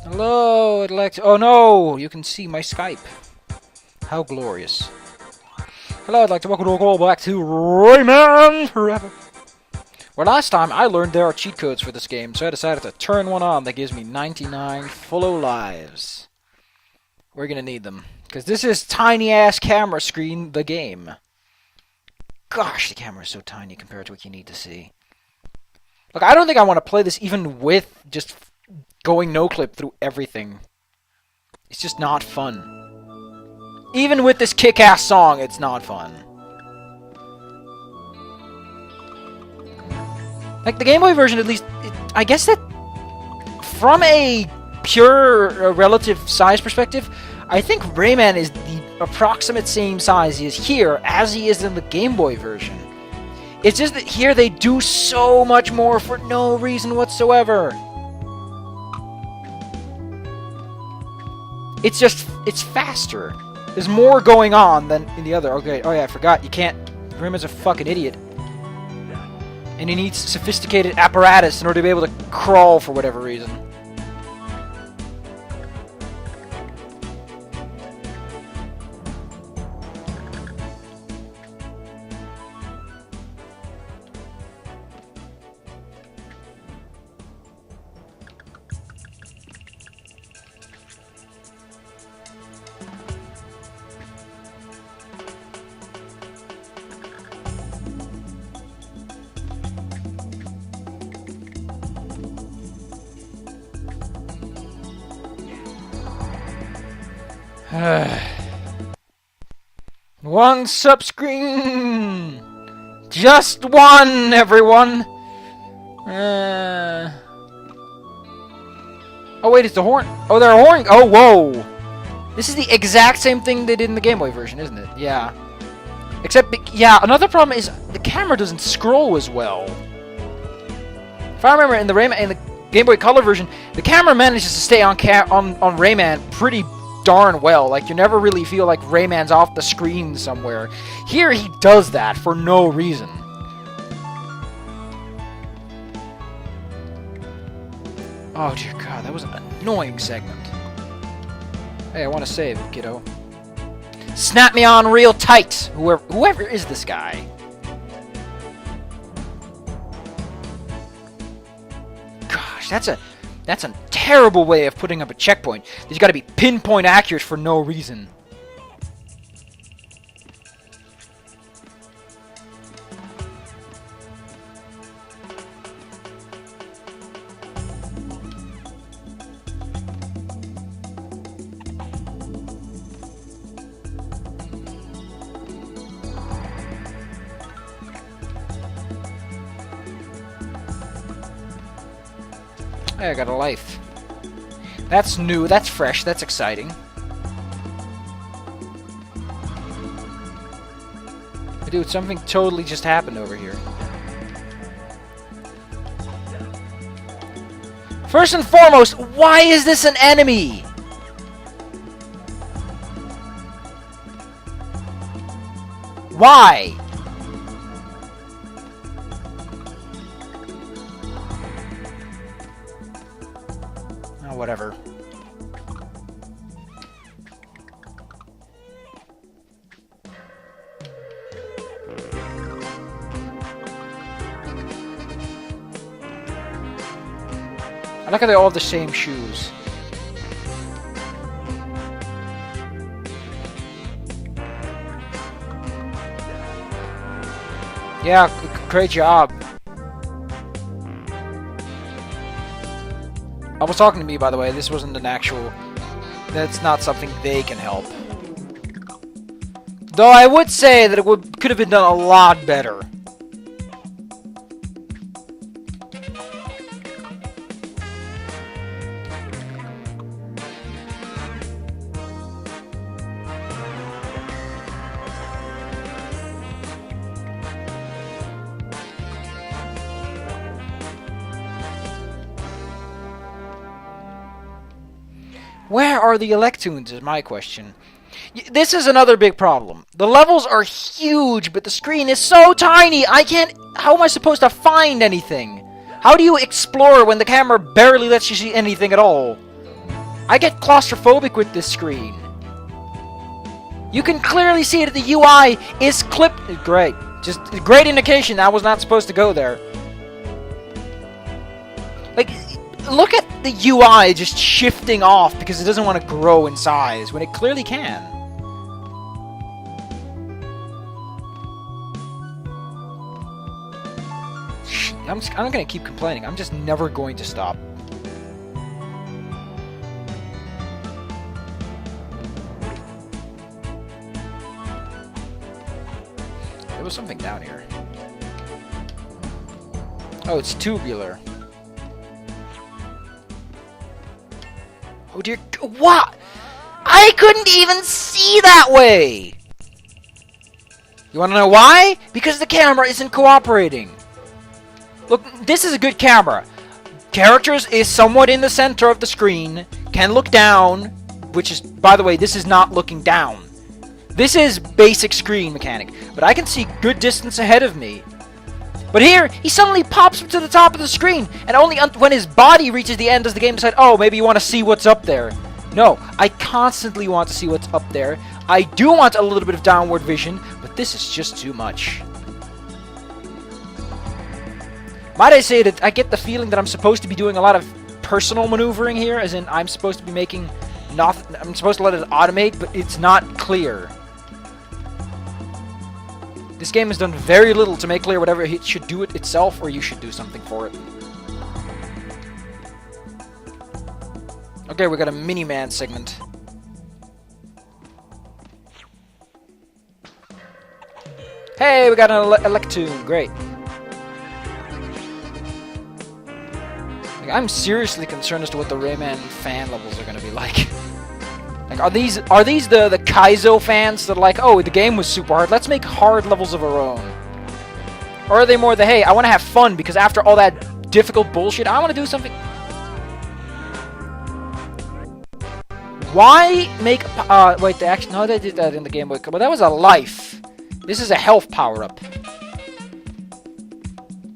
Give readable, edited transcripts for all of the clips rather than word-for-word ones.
Hello, I'd like to... Oh no! You can see my Skype. How glorious. Hello, I'd like to welcome you all back to Rayman Forever. Well, last time I learned there are cheat codes for this game, so I decided to turn one on that gives me 99 full lives. We're gonna need them. Because this is tiny-ass camera screen, the game. Gosh, the camera is so tiny compared to what you need to see. Look, I don't think I want to play this even with just going no-clip through everything. It's just not fun. Even with this kick-ass song, it's not fun. Like, the Game Boy version, at least, I guess that from a pure relative size perspective, I think Rayman is the approximate same size he is here as he is in the Game Boy version. It's just that here they do so much more for no reason whatsoever. It's just, it's faster. There's more going on than in the other. Okay, oh yeah, I forgot. You can't... Rayman's a fucking idiot. And he needs sophisticated apparatus in order to be able to crawl for whatever reason. One sub-screen! Just one, everyone! Oh wait, it's the horn. Oh, they're a horn. Oh, whoa! This is the exact same thing they did in the Game Boy version, isn't it? Yeah. Except, yeah, another problem is the camera doesn't scroll as well. If I remember, in the Game Boy Color version, the camera manages to stay on Rayman pretty darn well. Like, you never really feel like Rayman's off the screen somewhere. Here, he does that for no reason. Oh, dear God, that was an annoying segment. Hey, I want to save, kiddo. Snap me on real tight, whoever is this guy. Gosh, that's a terrible way of putting up a checkpoint. There's got to be pinpoint accurate for no reason. Hey, I got a life. That's new, that's fresh, that's exciting. Dude, something totally just happened over here. First and foremost, why is this an enemy? Why? Oh, whatever. I like how they all have the same shoes. Yeah, great job. I was talking to me, by the way. This wasn't an actual... That's not something they can help. Though I would say that it could have been done a lot better. Where are the Electoons is my question. This is another big problem. The levels are huge, but the screen is so tiny, I can't... How am I supposed to find anything? How do you explore when the camera barely lets you see anything at all? I get claustrophobic with this screen. You can clearly see that the UI is clipped. Great. Just a great indication I was not supposed to go there. Like, look at the UI just shifting off because it doesn't want to grow in size when it clearly can. I'm not going to keep complaining. I'm just never going to stop. There was something down here. Oh, it's tubular. Oh dear, what? I couldn't even see that way! You wanna know why? Because the camera isn't cooperating. Look, this is a good camera. Characters is somewhat in the center of the screen, can look down, which is, by the way, this is not looking down. This is basic screen mechanic, but I can see good distance ahead of me. But here, he suddenly pops up to the top of the screen, and only when his body reaches the end does the game decide, oh, maybe you want to see what's up there. No, I constantly want to see what's up there. I do want a little bit of downward vision, but this is just too much. Might I say that I get the feeling that I'm supposed to be doing a lot of personal maneuvering here, as in I'm supposed to be making nothing, I'm supposed to let it automate, but it's not clear. This game has done very little to make clear whatever it should do it itself, or you should do something for it. Okay, we got a Mini-Man segment. Hey, we got an Electoon. Great. Like, I'm seriously concerned as to what the Rayman fan levels are going to be like. Like, are these the Kaizo fans that are like, oh, the game was super hard, let's make hard levels of our own? Or are they more the, hey, I want to have fun because after all that difficult bullshit, I want to do something... Why make... wait, they actually... No, they did that in the Game Boy. But that was a life. This is a health power-up.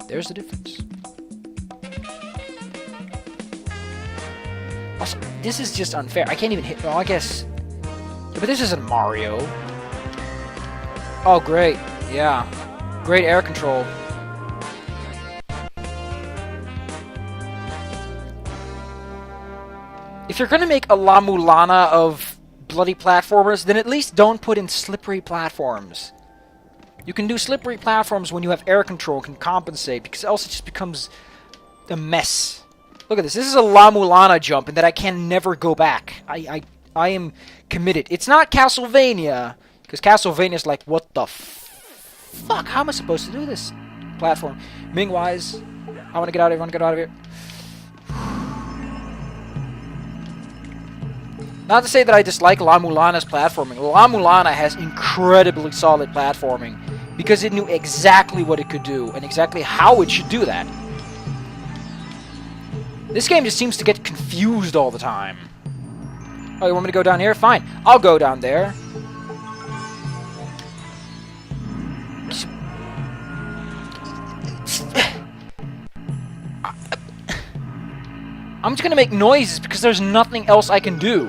There's the difference. Also, this is just unfair. I can't even hit... Well, I guess... Yeah, but this isn't Mario. Oh, great. Yeah. Great air control. If you're gonna make a La-Mulana of bloody platformers, then at least don't put in slippery platforms. You can do slippery platforms when you have air control, can compensate, because else it just becomes a mess. Look at this. This is a La-Mulana jump, and that I can never go back. I am committed. It's not Castlevania, because Castlevania's like, what the fuck? How am I supposed to do this platform? Ming-wise, I want to get out of here. I want to get out of here. Not to say that I dislike La-Mulana's platforming. La-Mulana has incredibly solid platforming because it knew exactly what it could do and exactly how it should do that. This game just seems to get confused all the time. Oh, you want me to go down here? Fine. I'll go down there. I'm just gonna make noises because there's nothing else I can do.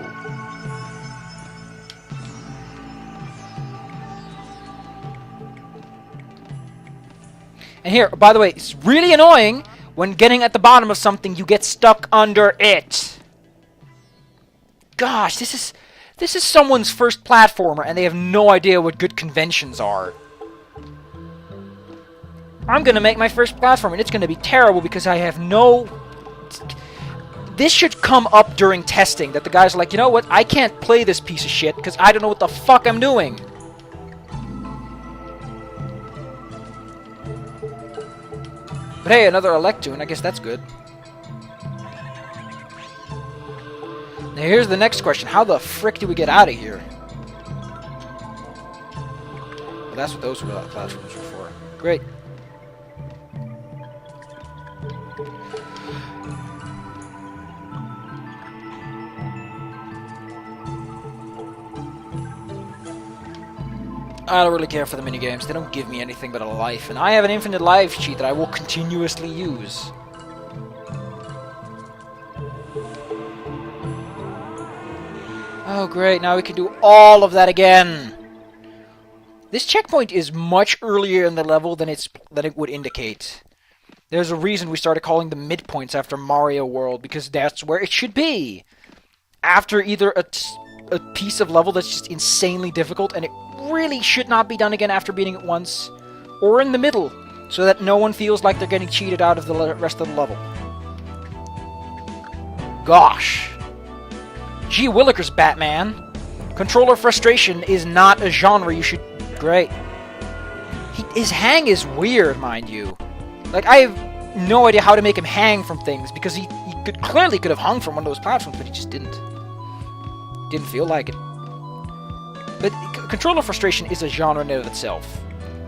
And here, by the way, it's really annoying when getting at the bottom of something, you get stuck under it. Gosh, this is someone's first platformer, and they have no idea what good conventions are. I'm gonna make my first platform, and it's gonna be terrible because I have no... This should come up during testing, that the guys are like, you know what, I can't play this piece of shit because I don't know what the fuck I'm doing. But hey, another Electoon, I guess that's good. Now here's the next question. How the frick do we get out of here? Well, that's what those platforms were for. Great. I don't really care for the minigames. They don't give me anything but a life. And I have an infinite life cheat that I will continuously use. Oh, great. Now we can do all of that again. This checkpoint is much earlier in the level than it would indicate. There's a reason we started calling them midpoints after Mario World, because that's where it should be. After either a piece of level that's just insanely difficult, and it really should not be done again after beating it once, or in the middle, so that no one feels like they're getting cheated out of the rest of the level. Gosh. Gee willikers, Batman. Controller frustration is not a genre you should... Great. His hang is weird, mind you. Like, I have no idea how to make him hang from things, because he clearly could have hung from one of those platforms, but he just didn't. Didn't feel like it. But controller frustration is a genre in and of itself.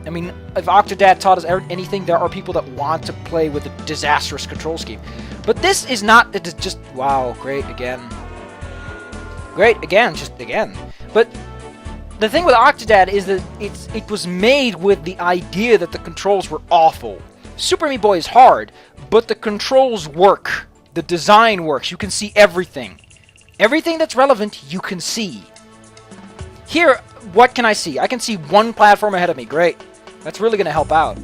I mean, if Octodad taught us anything, there are people that want to play with a disastrous control scheme. But this is not just... Wow, great, again. Great, again, just again. But the thing with Octodad is that it was made with the idea that the controls were awful. Super Meat Boy is hard, but the controls work. The design works. You can see everything. Everything that's relevant, you can see. Here, what can I see? I can see one platform ahead of me. Great. That's really going to help out.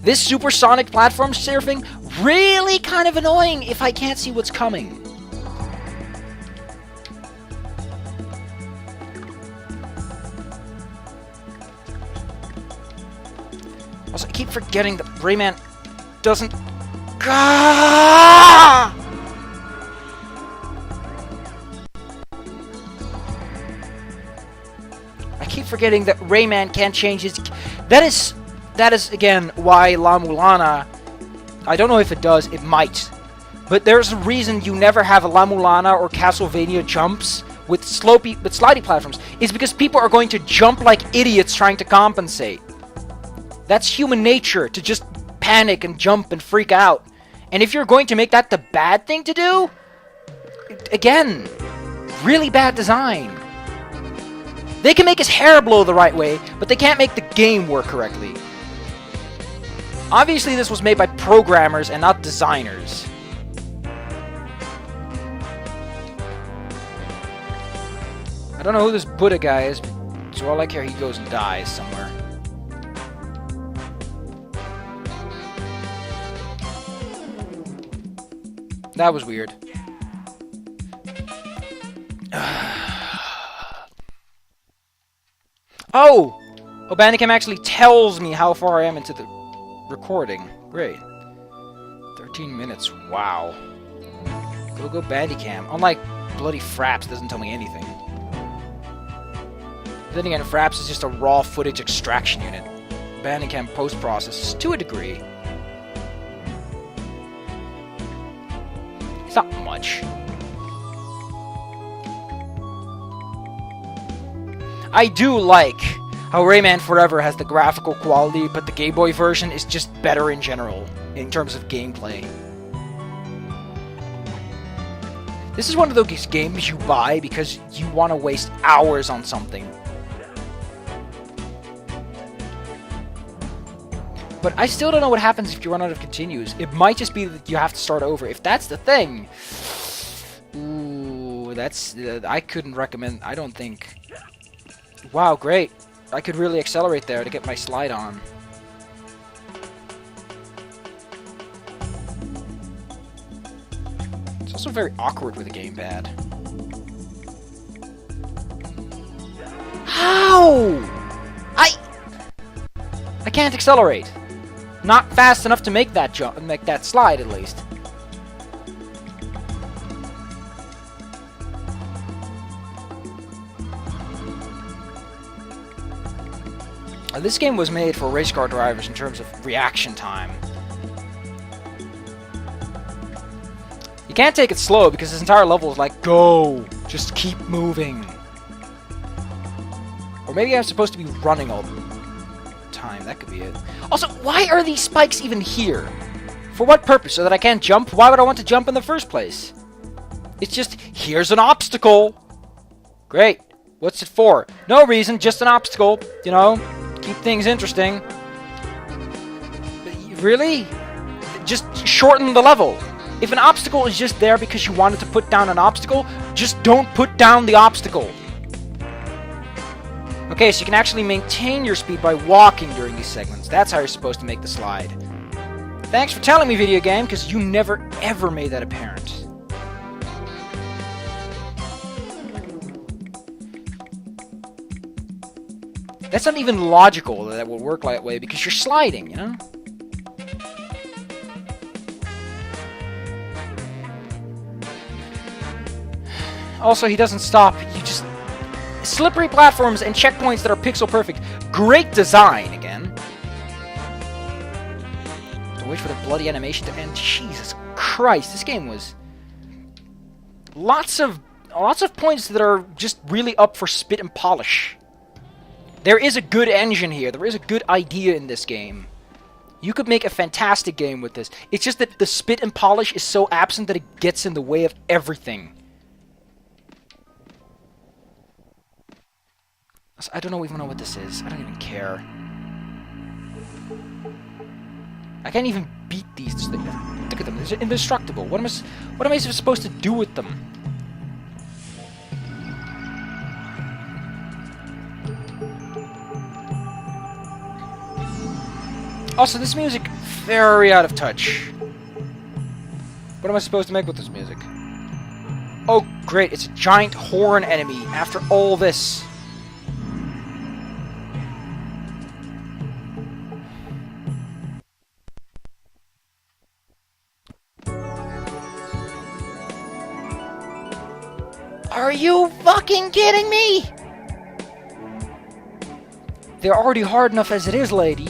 This supersonic platform surfing, really kind of annoying if I can't see what's coming. Also, I keep forgetting that Rayman doesn't... I keep forgetting that Rayman can't change his... That is again, why La-Mulana... I don't know if it does, it might. But there's a reason you never have a La-Mulana or Castlevania jumps with slidey platforms. Is because people are going to jump like idiots trying to compensate. That's human nature, to just panic and jump and freak out. And if you're going to make that the bad thing to do, again, really bad design. They can make his hair blow the right way, but they can't make the game work correctly. Obviously, this was made by programmers and not designers. I don't know who this Buddha guy is, so all I care he goes and dies somewhere. That was weird. Oh! Bandicam actually tells me how far I am into the recording. Great. 13 minutes. Wow. Go Bandicam. Unlike bloody Fraps, doesn't tell me anything. Then again, Fraps is just a raw footage extraction unit. Bandicam post-processes to a degree. It's not much. I do like how Rayman Forever has the graphical quality, but the Game Boy version is just better in general, in terms of gameplay. This is one of those games you buy because you want to waste hours on something. But I still don't know what happens if you run out of continues. It might just be that you have to start over. If that's the thing... Ooh, that's... I couldn't recommend... I don't think... Wow, great. I could really accelerate there to get my slide on. It's also very awkward with a gamepad. How? I can't accelerate. Not fast enough to make that jump, make that slide at least. This game was made for race car drivers in terms of reaction time. You can't take it slow because this entire level is like, go! Just keep moving. Or maybe I'm supposed to be running all the time. That could be it. Also, why are these spikes even here? For what purpose? So that I can't jump? Why would I want to jump in the first place? It's just, here's an obstacle! Great. What's it for? No reason, just an obstacle, you know? Keep things interesting. Really? Just shorten the level. If an obstacle is just there because you wanted to put down an obstacle, just don't put down the obstacle. Okay, so you can actually maintain your speed by walking during these segments. That's how you're supposed to make the slide. Thanks for telling me, video game, because you never ever made that apparent. That's not even logical that it would work that way, because you're sliding, you know? Also, he doesn't stop. You just... Slippery platforms and checkpoints that are pixel perfect. Great design, again. Wait for the bloody animation to end. Jesus Christ, this game was... Lots of points that are just really up for spit and polish. There is a good engine here. There is a good idea in this game. You could make a fantastic game with this. It's just that the spit and polish is so absent that it gets in the way of everything. I don't even know what this is. I don't even care. I can't even beat these. Look at them. They're indestructible. What am I supposed to do with them? Also, this music, very out of touch. What am I supposed to make with this music? Oh, great. It's a giant horn enemy after all this. Are you fucking kidding me? They're already hard enough as it is, lady.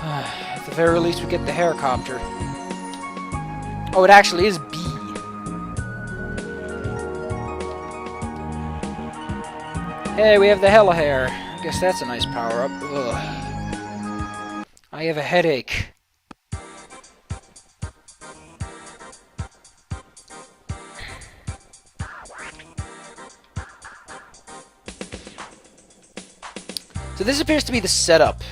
At the very least, we get the helicopter. Oh, it actually is B. Hey, we have the hella hair. I guess that's a nice power-up. Ugh. I have a headache. So this appears to be the setup.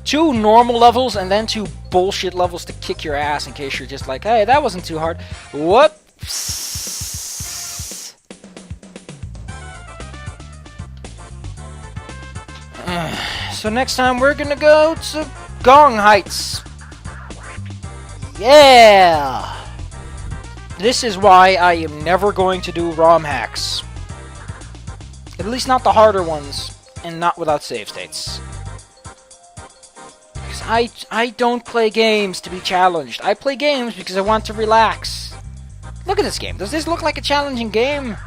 2 normal levels and then 2 bullshit levels to kick your ass in case you're just like, hey, that wasn't too hard. Whoops. So next time we're gonna go to Gong Heights. Yeah! This is why I am never going to do ROM hacks. At least not the harder ones, and not without save states. Because I don't play games to be challenged. I play games because I want to relax. Look at this game. Does this look like a challenging game?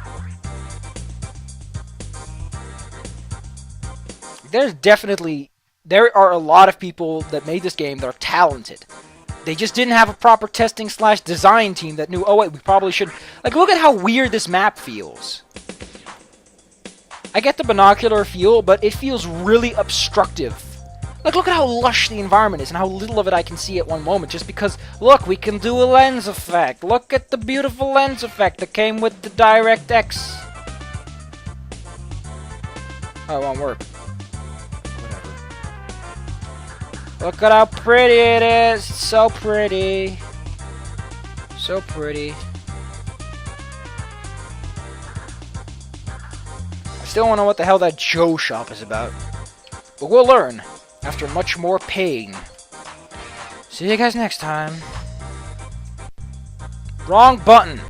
There are a lot of people that made this game that are talented. They just didn't have a proper testing / design team that knew, oh wait, we probably should... Like, look at how weird this map feels. I get the binocular feel, but it feels really obstructive. Like, look at how lush the environment is and how little of it I can see at one moment, just because, look, we can do a lens effect. Look at the beautiful lens effect that came with the DirectX. Oh, it won't work. Look at how pretty it is. It's so pretty. So pretty. I still don't know what the hell that Joe shop is about. But we'll learn after much more pain. See you guys next time. Wrong button.